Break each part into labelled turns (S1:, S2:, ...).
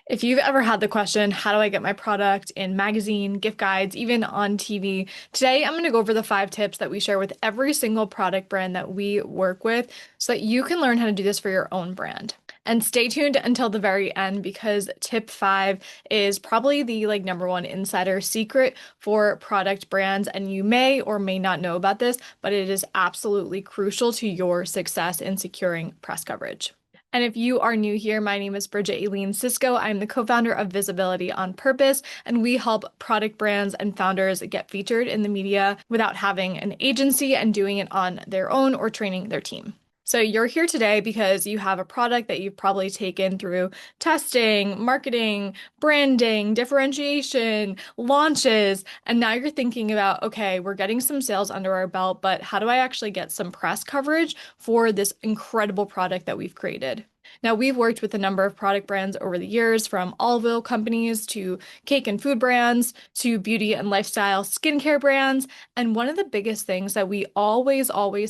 S1: If you've ever had the question, how do I get my product in magazine, gift guides, even on TV? Today, I'm going to go over the 5 tips that we share with every single product brand that we work with so that you can learn how to do this for your own brand. And stay tuned until the very end because tip 5 is probably the number one insider secret for product brands. And you may or may not know about this, but it is absolutely crucial to your success in securing press coverage. And if you are new here, my name is Bridget Eileen Cisco. I'm the co-founder of Visibility on Purpose, and we help product brands and founders get featured in the media without having an agency and doing it on their own or training their team. So you're here today because you have a product that you've probably taken through testing, marketing, branding, differentiation, launches, and now you're thinking about, okay, we're getting some sales under our belt, but how do I actually get some press coverage for this incredible product that we've created? Now, we've worked with a number of product brands over the years, from olive oil companies to cake and food brands to beauty and lifestyle skincare brands. And one of the biggest things that we always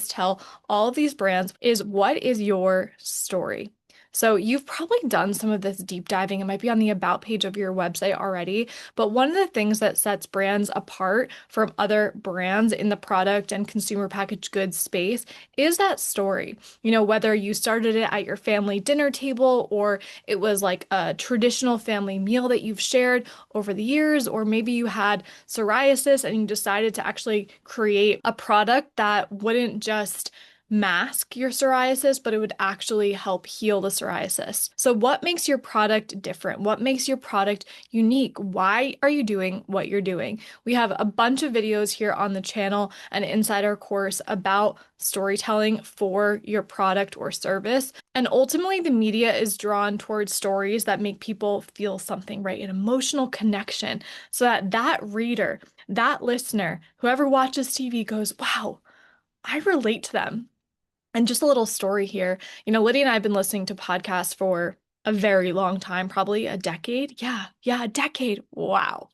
S1: tell all of these brands is, what is your story? So you've probably done some of this deep diving. It might be on the about page of your website already, but one of the things that sets brands apart from other brands in the product and consumer packaged goods space is that story. Whether you started it at your family dinner table or it was like a traditional family meal that you've shared over the years, or maybe you had psoriasis and you decided to actually create a product that wouldn't just mask your psoriasis, but it would actually help heal the psoriasis. So what makes your product different? What makes your product unique? Why are you doing what you're doing? We have a bunch of videos here on the channel and inside our course about storytelling for your product or service. And ultimately, the media is drawn towards stories that make people feel something, right? An emotional connection, so that that reader, that listener, whoever watches TV goes, wow, I relate to them. And just a little story here. Lydia and I have been listening to podcasts for a very long time, probably a decade. Yeah, a decade. Wow.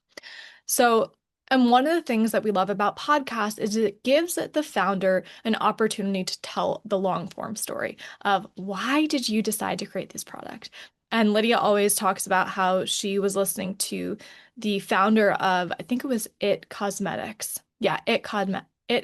S1: So, and one of the things that we love about podcasts is it gives the founder an opportunity to tell the long form story of, why did you decide to create this product? And Lydia always talks about how she was listening to the founder of, I think it was It Cosmetics. Yeah, It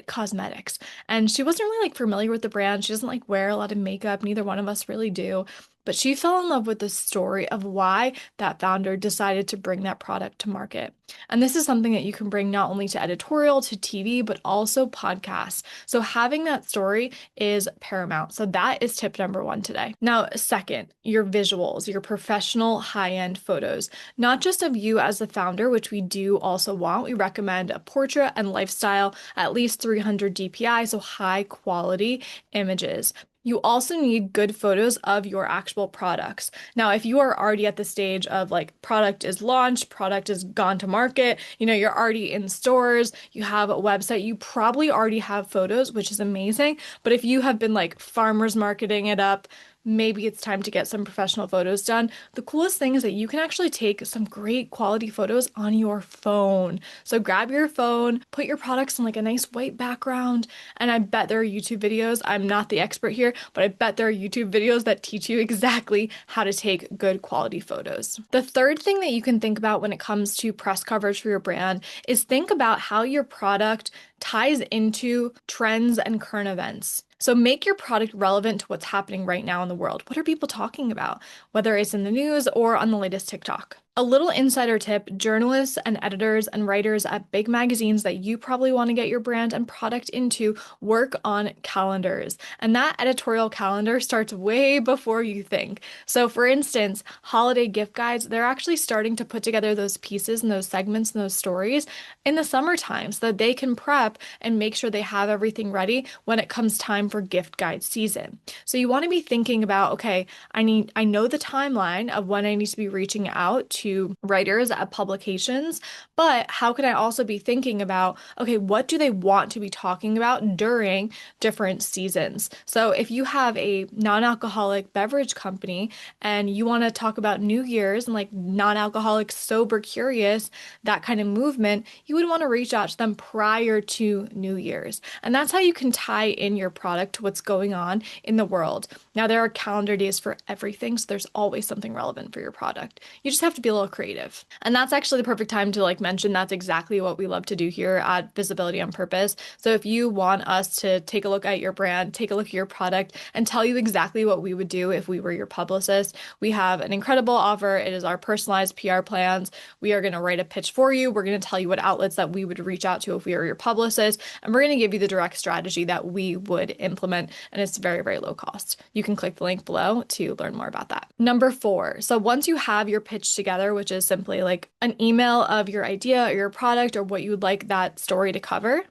S1: Cosmetics. And she wasn't really familiar with the brand. She doesn't wear a lot of makeup. Neither one of us really do. But she fell in love with the story of why that founder decided to bring that product to market. And this is something that you can bring not only to editorial, to TV, but also podcasts. So having that story is paramount. So that is tip number 1 today. Now, second, your visuals, your professional high-end photos, not just of you as the founder, which we do also want. We recommend a portrait and lifestyle, at least 300 DPI, so high quality images. You also need good photos of your actual products. Now, if you are already at the stage of product is launched, product is gone to market, you're already in stores, you have a website, you probably already have photos, which is amazing. But if you have been farmers marketing it up, maybe it's time to get some professional photos done. The coolest thing is that you can actually take some great quality photos on your phone. So grab your phone, put your products in a nice white background, and I bet there are YouTube videos. I'm not the expert here, but I bet there are YouTube videos that teach you exactly how to take good quality photos. The third thing that you can think about when it comes to press coverage for your brand is think about how your product ties into trends and current events. So make your product relevant to what's happening right now in the world. What are people talking about, whether it's in the news or on the latest TikTok? A little insider tip: journalists and editors and writers at big magazines that you probably want to get your brand and product into work on calendars. And that editorial calendar starts way before you think. So for instance, holiday gift guides, they're actually starting to put together those pieces and those segments and those stories in the summertime so that they can prep and make sure they have everything ready when it comes time for gift guide season. So you want to be thinking about, okay, I know the timeline of when I need to be reaching out to writers at publications, but how can I also be thinking about, okay, what do they want to be talking about during different seasons? So if you have a non-alcoholic beverage company and you want to talk about New Year's and like non-alcoholic sober curious, that kind of movement, you would want to reach out to them prior to New Year's. And that's how you can tie in your product to what's going on in the world. Now, there are calendar days for everything, so there's always something relevant for your product. You just have to be a little creative. And that's actually the perfect time to like mention that's exactly what we love to do here at Visibility on Purpose. So if you want us to take a look at your brand, take a look at your product, and tell you exactly what we would do if we were your publicist, we have an incredible offer. It is our personalized PR plans. We are going to write a pitch for you. We're going to tell you what outlets that we would reach out to if we were your publicist, and we're going to give you the direct strategy that we would implement, and it's very, very low cost. You can click the link below to learn more about that. Number 4. So once you have your pitch together, which is simply like an email of your idea or your product or what you would like that story to cover,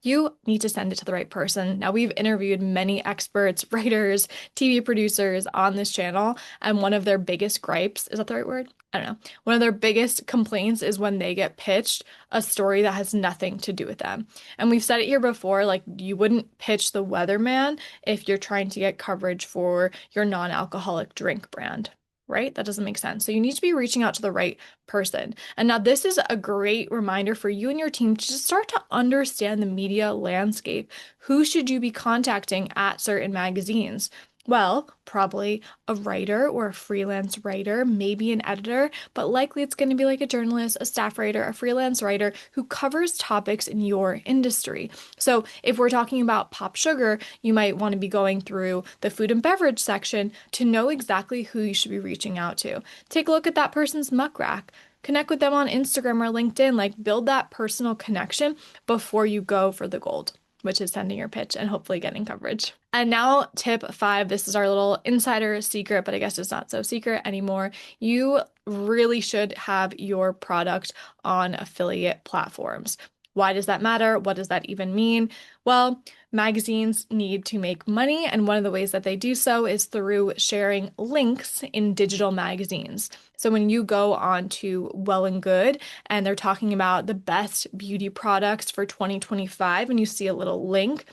S1: you need to send it to the right person. Now, we've interviewed many experts, writers, TV producers on this channel, and one of their biggest gripes, is that the right word? I don't know. One of their biggest complaints is when they get pitched a story that has nothing to do with them. And we've said it here before, like you wouldn't pitch the weatherman if you're trying to get coverage for your non-alcoholic drink brand. Right? That doesn't make sense. So you need to be reaching out to the right person. And now this is a great reminder for you and your team to just start to understand the media landscape. Who should you be contacting at certain magazines? Well, probably a writer or a freelance writer, maybe an editor, but likely it's going to be like a journalist, a staff writer, a freelance writer who covers topics in your industry. So if we're talking about pop sugar, you might want to be going through the food and beverage section to know exactly who you should be reaching out to. Take a look at that person's muck rack. Connect with them on Instagram or LinkedIn, like build that personal connection before you go for the gold, which is sending your pitch and hopefully getting coverage. And now tip 5, this is our little insider secret, but I guess it's not so secret anymore. You really should have your product on affiliate platforms. Why does that matter? What does that even mean? Well, magazines need to make money, and one of the ways that they do so is through sharing links in digital magazines. So when you go on to Well and Good and they're talking about the best beauty products for 2025 and you see a little link,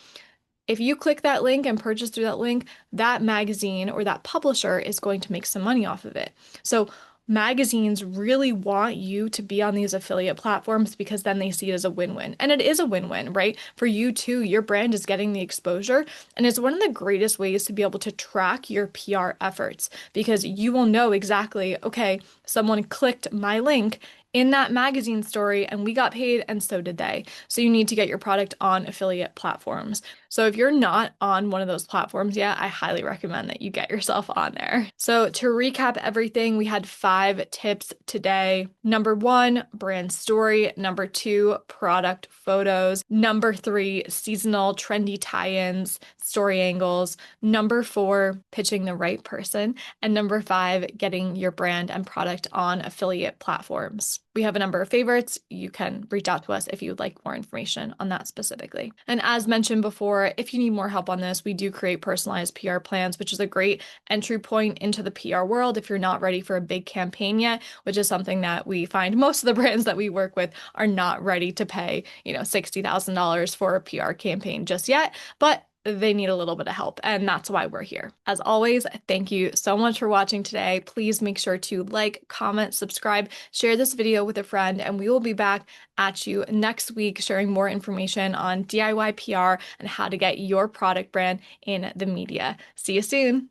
S1: if you click that link and purchase through that link, that magazine or that publisher is going to make some money off of it. So magazines really want you to be on these affiliate platforms because then they see it as a win-win. And it is a win-win, right? For you too, your brand is getting the exposure, and it's one of the greatest ways to be able to track your PR efforts because you will know exactly, okay, someone clicked my link in that magazine story and we got paid and so did they. So you need to get your product on affiliate platforms. So if you're not on one of those platforms yet, I highly recommend that you get yourself on there. So to recap everything, we had 5 tips today. Number 1, brand story. Number 2, product photos. Number 3, seasonal trendy tie-ins, story angles. Number 4, pitching the right person. And number 5, getting your brand and product on affiliate platforms. We have a number of favorites. You can reach out to us if you would like more information on that specifically. And as mentioned before, if you need more help on this, we do create personalized PR plans, which is a great entry point into the PR world if you're not ready for a big campaign yet, which is something that we find most of the brands that we work with are not ready to pay, $60,000 for a PR campaign just yet. But they need a little bit of help, and that's why we're here. As always, thank you so much for watching today. Please make sure to like, comment, subscribe, share this video with a friend, and we will be back at you next week sharing more information on DIY PR and how to get your product brand in the media. See you soon.